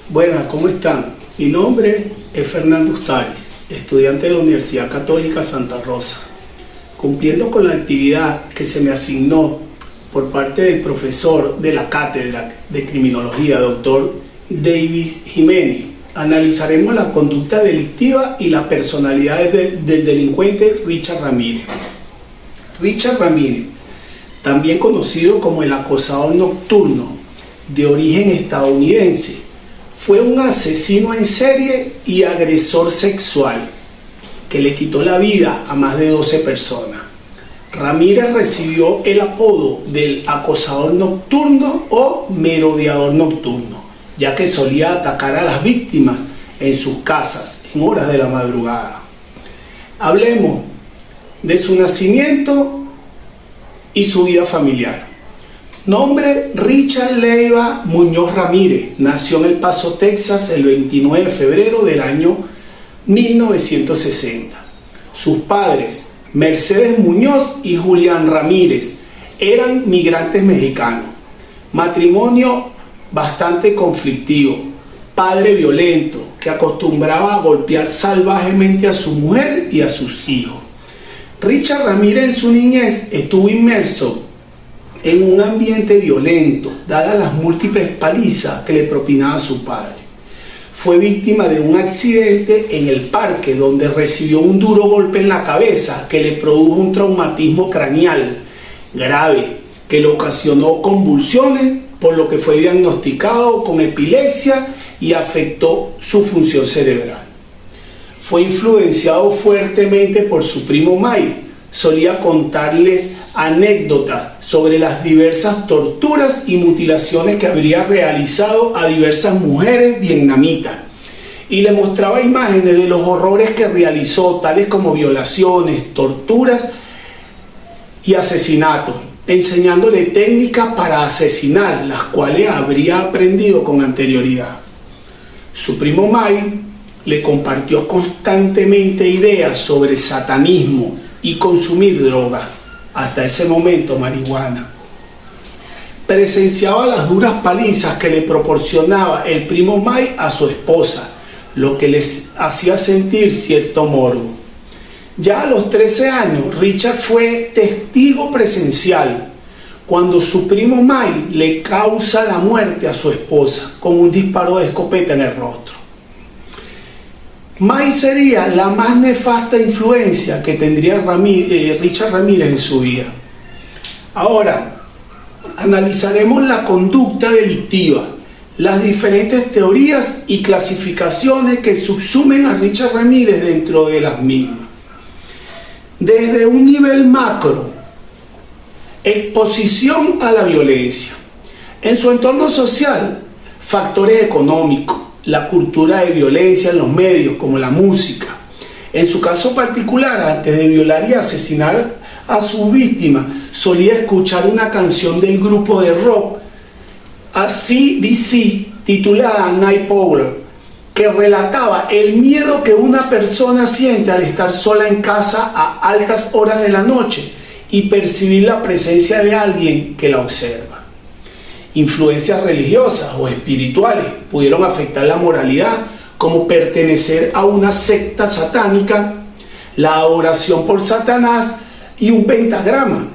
Buenas, ¿cómo están? Mi nombre es Fernando Ustaris, estudiante de la Universidad Católica Santa Rosa. Cumpliendo con la actividad que se me asignó por parte del profesor de la Cátedra de Criminología, doctor Davis Jiménez, analizaremos la conducta delictiva y la personalidad del delincuente Richard Ramírez. Richard Ramírez, también conocido como el acosador nocturno, de origen estadounidense, fue un asesino en serie y agresor sexual que le quitó la vida a más de 12 personas. Ramírez recibió el apodo del acosador nocturno o merodeador nocturno, ya que solía atacar a las víctimas en sus casas en horas de la madrugada. Hablemos de su nacimiento y su vida familiar. Nombre: Richard Leiva Muñoz Ramírez. Nació en El Paso, Texas, el 29 de febrero del año 1960. Sus padres, Mercedes Muñoz y Julián Ramírez, eran migrantes mexicanos. Matrimonio bastante conflictivo. Padre violento que acostumbraba a golpear salvajemente a su mujer y a sus hijos. Richard Ramírez en su niñez estuvo inmerso en un ambiente violento, dadas las múltiples palizas que le propinaba su padre. Fue víctima de un accidente en el parque donde recibió un duro golpe en la cabeza que le produjo un traumatismo craneal grave que le ocasionó convulsiones, por lo que fue diagnosticado con epilepsia y afectó su función cerebral. Fue influenciado fuertemente por su primo Mike. Solía contarles anécdotas sobre las diversas torturas y mutilaciones que habría realizado a diversas mujeres vietnamitas y le mostraba imágenes de los horrores que realizó, tales como violaciones, torturas y asesinatos, enseñándole técnicas para asesinar, las cuales habría aprendido con anterioridad. Su primo Mike le compartió constantemente ideas sobre satanismo y consumir drogas, hasta ese momento marihuana. Presenciaba las duras palizas que le proporcionaba el primo Mike a su esposa, lo que les hacía sentir cierto morbo. Ya a los 13 años, Richard fue testigo presencial cuando su primo Mike le causa la muerte a su esposa con un disparo de escopeta en el rostro. Mike sería la más nefasta influencia que tendría Richard Ramírez en su vida. Ahora, analizaremos la conducta delictiva, las diferentes teorías y clasificaciones que subsumen a Richard Ramírez dentro de las mismas. Desde un nivel macro, exposición a la violencia. En su entorno social, factores económicos, la cultura de violencia en los medios, como la música. En su caso particular, antes de violar y asesinar a su víctima, solía escuchar una canción del grupo de rock AC/DC titulada Night Prowler, que relataba el miedo que una persona siente al estar sola en casa a altas horas de la noche y percibir la presencia de alguien que la observa. Influencias religiosas o espirituales pudieron afectar la moralidad, como pertenecer a una secta satánica, la adoración por Satanás y un pentagrama.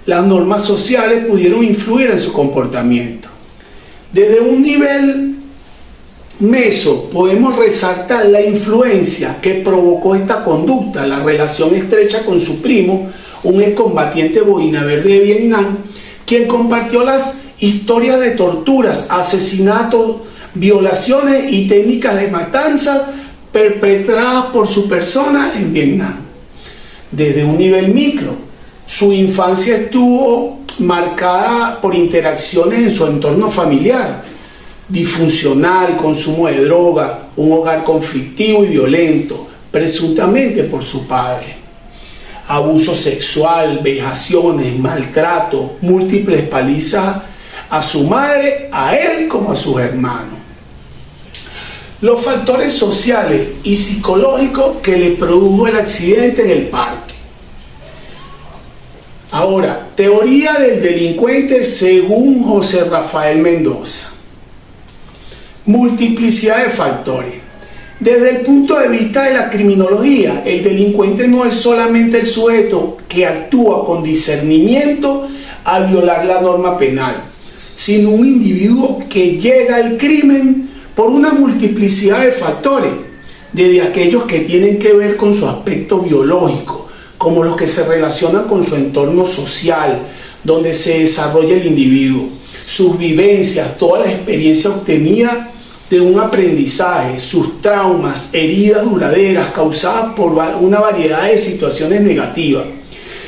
Las normas sociales pudieron influir en su comportamiento. Desde un nivel meso podemos resaltar la influencia que provocó esta conducta, la relación estrecha con su primo, un excombatiente boina verde de Vietnam, quien compartió las historias de torturas, asesinatos, violaciones y técnicas de matanza perpetradas por su persona en Vietnam. Desde un nivel micro, su infancia estuvo marcada por interacciones en su entorno familiar, disfuncional, consumo de droga, un hogar conflictivo y violento, presuntamente por su padre. Abuso sexual, vejaciones, maltrato, múltiples palizas a su madre, a él como a sus hermanos. Los factores sociales y psicológicos que le produjo el accidente en el parque. Ahora, teoría del delincuente según José Rafael Mendoza. multiplicidad de factores. Desde el punto de vista de la criminología, el delincuente no es solamente el sujeto que actúa con discernimiento al violar la norma penal, sino un individuo que llega al crimen por una multiplicidad de factores, desde aquellos que tienen que ver con su aspecto biológico, como los que se relacionan con su entorno social, donde se desarrolla el individuo, sus vivencias, toda la experiencia obtenida de un aprendizaje, sus traumas, heridas duraderas causadas por una variedad de situaciones negativas.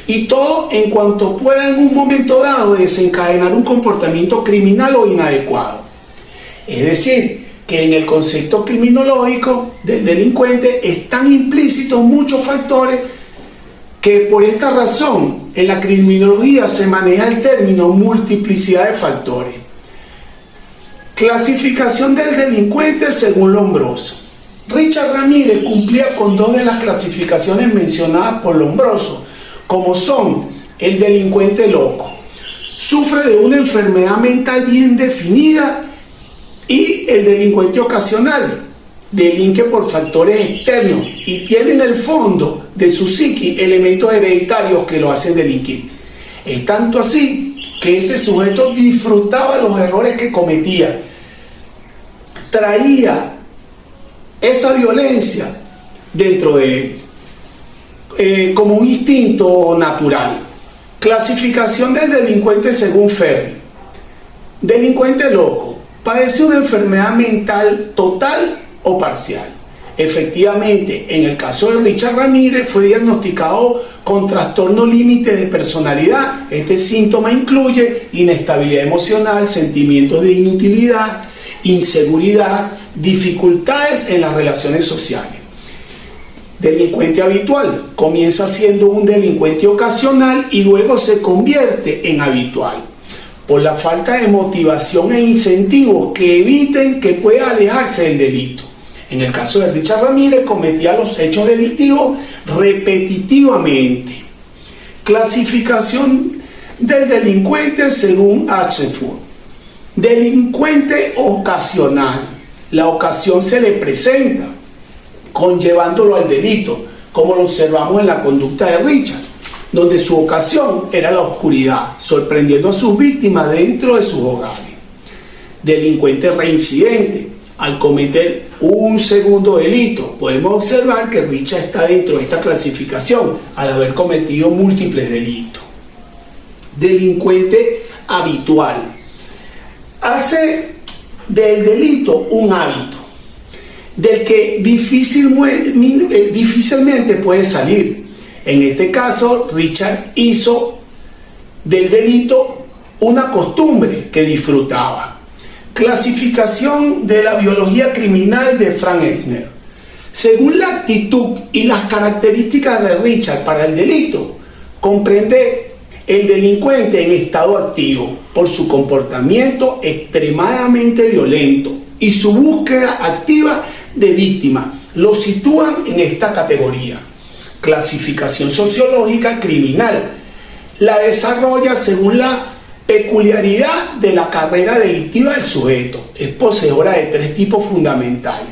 Y todo en cuanto pueda en un momento dado desencadenar un comportamiento criminal o inadecuado. Es decir, que en el concepto criminológico del delincuente están implícitos muchos factores que por esta razón en la criminología se maneja el término multiplicidad de factores. Clasificación del delincuente según Lombroso. Richard Ramírez cumplía con dos de las clasificaciones mencionadas por Lombroso, como son el delincuente loco, sufre de una enfermedad mental bien definida, y el delincuente ocasional, delinque por factores externos y tiene en el fondo de su psiqui elementos hereditarios que lo hacen delinquir. Es tanto así que este sujeto disfrutaba los errores que cometía, traía esa violencia dentro de él, como un instinto natural. Clasificación del delincuente según Ferri. Delincuente loco. Padece una enfermedad mental total o parcial. Efectivamente, en el caso de Richard Ramírez fue diagnosticado con trastorno límite de personalidad. Este síntoma incluye inestabilidad emocional, sentimientos de inutilidad, inseguridad, dificultades en las relaciones sociales. Delincuente habitual. Comienza siendo un delincuente ocasional y luego se convierte en habitual, por la falta de motivación e incentivos que eviten que pueda alejarse del delito. En el caso de Richard Ramírez, cometía los hechos delictivos repetitivamente. Clasificación del delincuente según Ashford. Delincuente ocasional. La ocasión se le presenta, conllevándolo al delito, como lo observamos en la conducta de Richard, donde su ocasión era la oscuridad, sorprendiendo a sus víctimas dentro de sus hogares. Delincuente reincidente. Al cometer un segundo delito, podemos observar que Richard está dentro de esta clasificación, al haber cometido múltiples delitos. Delincuente habitual. Hace del delito un hábito, del que difícilmente puede salir. En este caso, Richard hizo del delito una costumbre que disfrutaba. Clasificación de la biología criminal de Frank Exner. Según la actitud y las características de Richard para el delito, comprende el delincuente en estado activo por su comportamiento extremadamente violento y su búsqueda activa de víctimas. Lo sitúan en esta categoría. Clasificación sociológica criminal. La desarrolla según la peculiaridad de la carrera delictiva del sujeto. Es poseedora de tres tipos fundamentales.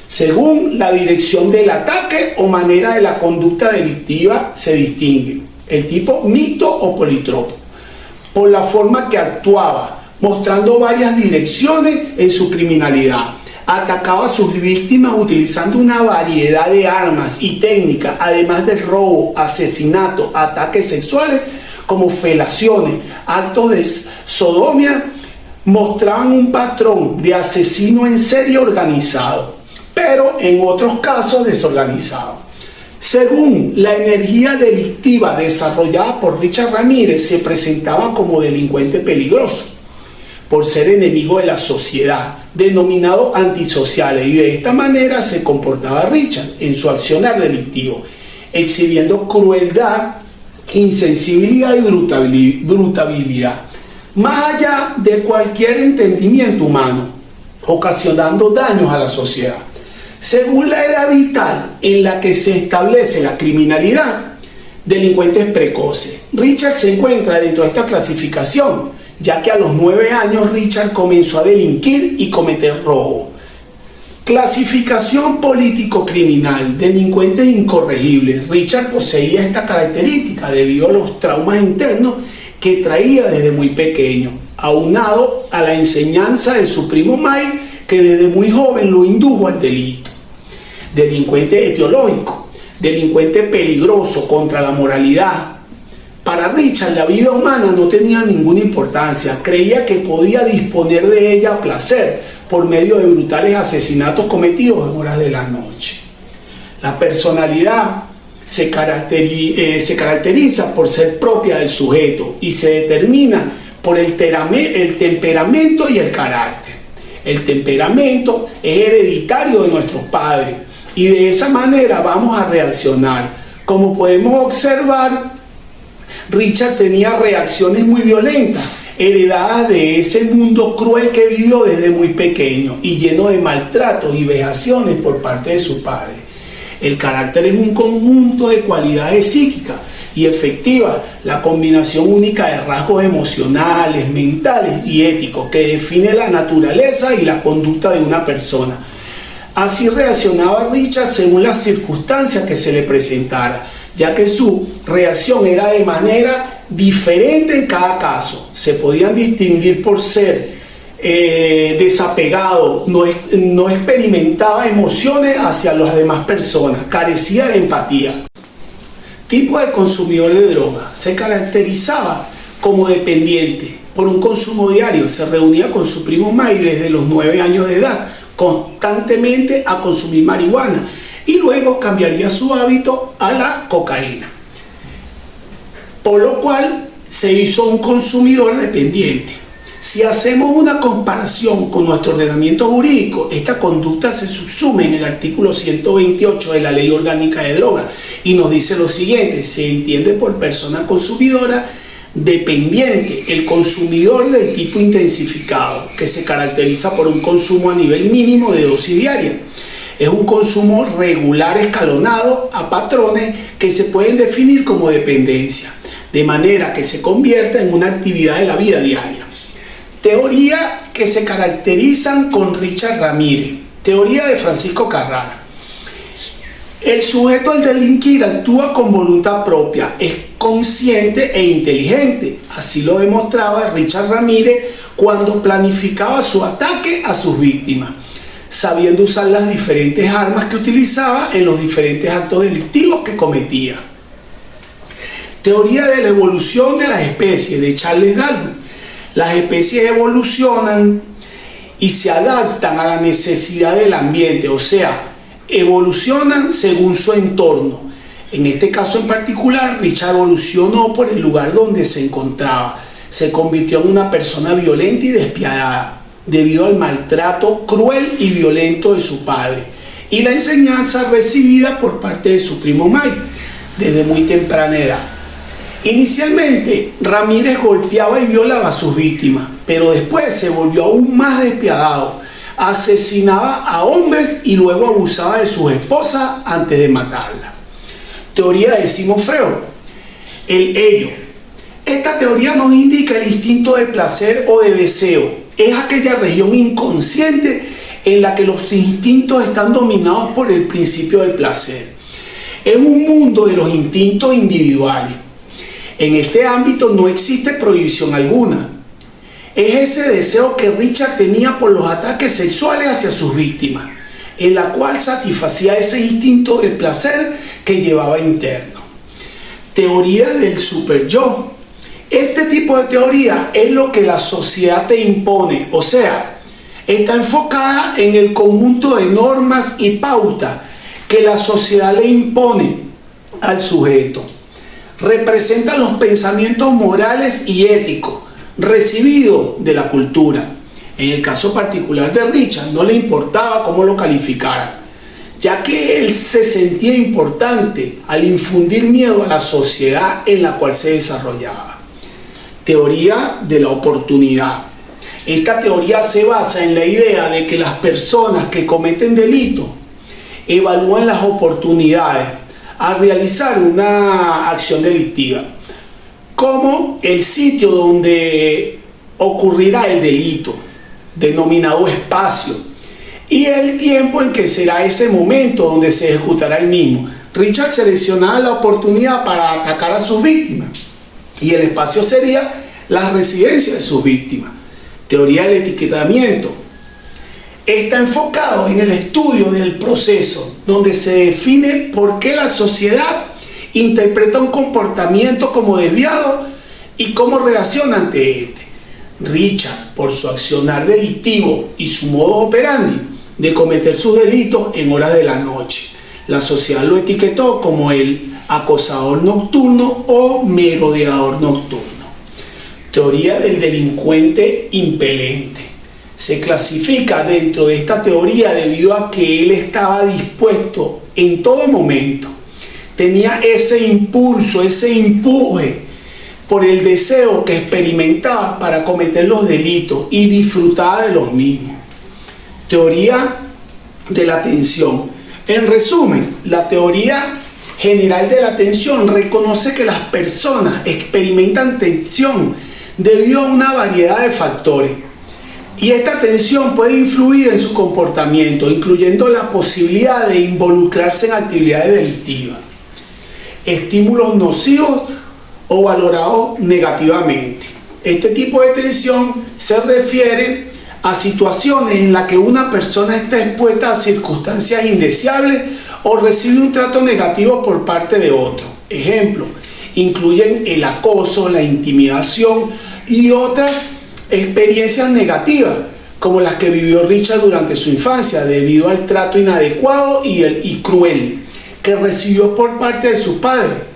Según la dirección del ataque o manera de la conducta delictiva se distingue el tipo mixto o politropo, por la forma que actuaba, mostrando varias direcciones en su criminalidad. Atacaba a sus víctimas utilizando una variedad de armas y técnicas, además del robo, asesinato, ataques sexuales como felaciones, actos de sodomía. Mostraban un patrón de asesino en serie organizado, pero en otros casos desorganizado. Según la energía delictiva desarrollada por Richard Ramírez, se presentaba como delincuente peligroso por ser enemigo de la sociedad, denominado antisociales, y de esta manera se comportaba Richard en su accionar delictivo, exhibiendo crueldad, insensibilidad y brutabilidad, más allá de cualquier entendimiento humano, ocasionando daños a la sociedad. Según la edad vital en la que se establece la criminalidad, delincuentes precoces. Richard se encuentra dentro de esta clasificación, ya que a los 9 años Richard comenzó a delinquir y cometer robo. Clasificación político-criminal, delincuentes incorregibles. Richard poseía esta característica debido a los traumas internos que traía desde muy pequeño, aunado a la enseñanza de su primo Mike, que desde muy joven lo indujo al delito. Delincuente etiológico, delincuente peligroso contra la moralidad. Para Richard la vida humana no tenía ninguna importancia, creía que podía disponer de ella a placer por medio de brutales asesinatos cometidos en horas de la noche. La personalidad se caracteriza por ser propia del sujeto y se determina por el temperamento y el carácter. El temperamento es hereditario de nuestros padres y de esa manera vamos a reaccionar. Como podemos observar, Richard tenía reacciones muy violentas, heredadas de ese mundo cruel que vivió desde muy pequeño y lleno de maltratos y vejaciones por parte de su padre. El carácter es un conjunto de cualidades psíquicas y efectivas, la combinación única de rasgos emocionales, mentales y éticos que define la naturaleza y la conducta de una persona. Así reaccionaba Richard según las circunstancias que se le presentara, ya que su reacción era de manera diferente en cada caso. Se podían distinguir por ser desapegado, no experimentaba emociones hacia las demás personas, carecía de empatía. Tipo de consumidor de droga, se caracterizaba como dependiente por un consumo diario. Se reunía con su primo Mike desde los 9 años de edad, constantemente a consumir marihuana, y luego cambiaría su hábito a la cocaína, por lo cual se hizo un consumidor dependiente. Si hacemos una comparación con nuestro ordenamiento jurídico, esta conducta se subsume en el artículo 128 de la Ley Orgánica de Drogas y nos dice lo siguiente: se entiende por persona consumidora dependiente el consumidor del tipo intensificado, que se caracteriza por un consumo a nivel mínimo de dosis diaria. Es un consumo regular escalonado a patrones que se pueden definir como dependencia, de manera que se convierta en una actividad de la vida diaria. Teoría que se caracterizan con Richard Ramírez. Teoría de Francisco Carrara. El sujeto al delinquir actúa con voluntad propia, es consciente e inteligente. Así lo demostraba Richard Ramírez cuando planificaba su ataque a sus víctimas, sabiendo usar las diferentes armas que utilizaba en los diferentes actos delictivos que cometía. Teoría de la evolución de las especies de Charles Darwin. Las especies evolucionan y se adaptan a la necesidad del ambiente, o sea, evolucionan según su entorno. En este caso en particular, Richard evolucionó por el lugar donde se encontraba. Se convirtió en una persona violenta y despiadada debido al maltrato cruel y violento de su padre y la enseñanza recibida por parte de su primo Mike desde muy temprana edad. Inicialmente, Ramírez golpeaba y violaba a sus víctimas, pero después se volvió aún más despiadado. Asesinaba a hombres y luego abusaba de sus esposas antes de matarlas. Teoría de Sigmund Freud. El ello. Esta teoría nos indica el instinto de placer o de deseo. Es aquella región inconsciente en la que los instintos están dominados por el principio del placer. Es un mundo de los instintos individuales. En este ámbito no existe prohibición alguna. Es ese deseo que Richard tenía por los ataques sexuales hacia sus víctimas, en la cual satisfacía ese instinto del placer que llevaba interno. Teoría del superyo. Este tipo de teoría es lo que la sociedad te impone, o sea, está enfocada en el conjunto de normas y pautas que la sociedad le impone al sujeto. Representa los pensamientos morales y éticos recibidos de la cultura. En el caso particular de Richard, no le importaba cómo lo calificaran, ya que él se sentía importante al infundir miedo a la sociedad en la cual se desarrollaba. Teoría de la oportunidad. Esta teoría se basa en la idea de que las personas que cometen delitos evalúan las oportunidades a realizar una acción delictiva, como el sitio donde ocurrirá el delito, denominado espacio, y el tiempo en que será ese momento donde se ejecutará el mismo. Richard seleccionaba la oportunidad para atacar a sus víctimas y el espacio sería la residencia de sus víctimas. Teoría del etiquetamiento. Está enfocado en el estudio del proceso, donde se define por qué la sociedad interpreta un comportamiento como desviado y cómo reacciona ante este. Richard, por su accionar delictivo y su modo operandi de cometer sus delitos en horas de la noche, la sociedad lo etiquetó como el acosador nocturno o merodeador nocturno. Teoría del delincuente impelente. Se clasifica dentro de esta teoría debido a que él estaba dispuesto en todo momento. Tenía ese impulso, ese empuje por el deseo que experimentaba para cometer los delitos y disfrutaba de los mismos. Teoría de la atención. En resumen, la teoría general de la atención reconoce que las personas experimentan tensión debido a una variedad de factores. Y esta tensión puede influir en su comportamiento, incluyendo la posibilidad de involucrarse en actividades delictivas, estímulos nocivos o valorados negativamente. Este tipo de tensión se refiere a situaciones en las que una persona está expuesta a circunstancias indeseables o recibe un trato negativo por parte de otro. Ejemplo, incluyen el acoso, la intimidación y otras experiencias negativas, como las que vivió Richard durante su infancia, debido al trato inadecuado y cruel que recibió por parte de sus padres,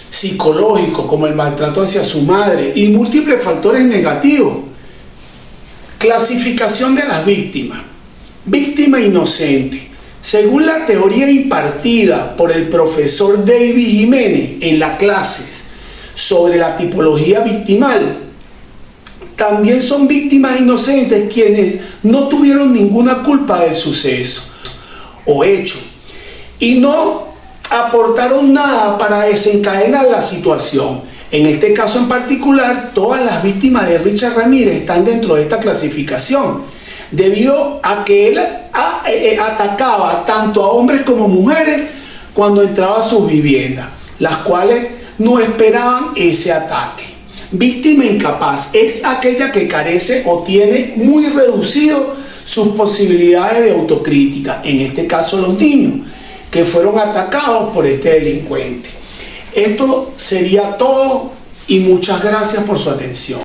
psicológico, como el maltrato hacia su madre, y múltiples factores negativos. Clasificación de las víctimas. Víctima inocente. Según la teoría impartida por el profesor David Jiménez en las clases sobre la tipología victimal, también son víctimas inocentes quienes no tuvieron ninguna culpa del suceso o hecho y no aportaron nada para desencadenar la situación. En este caso en particular, todas las víctimas de Richard Ramírez están dentro de esta clasificación, debido a que él atacaba tanto a hombres como mujeres cuando entraba a sus viviendas, las cuales no esperaban ese ataque. Víctima incapaz es aquella que carece o tiene muy reducido sus posibilidades de autocrítica, en este caso los niños, que fueron atacados por este delincuente. Esto sería todo y muchas gracias por su atención.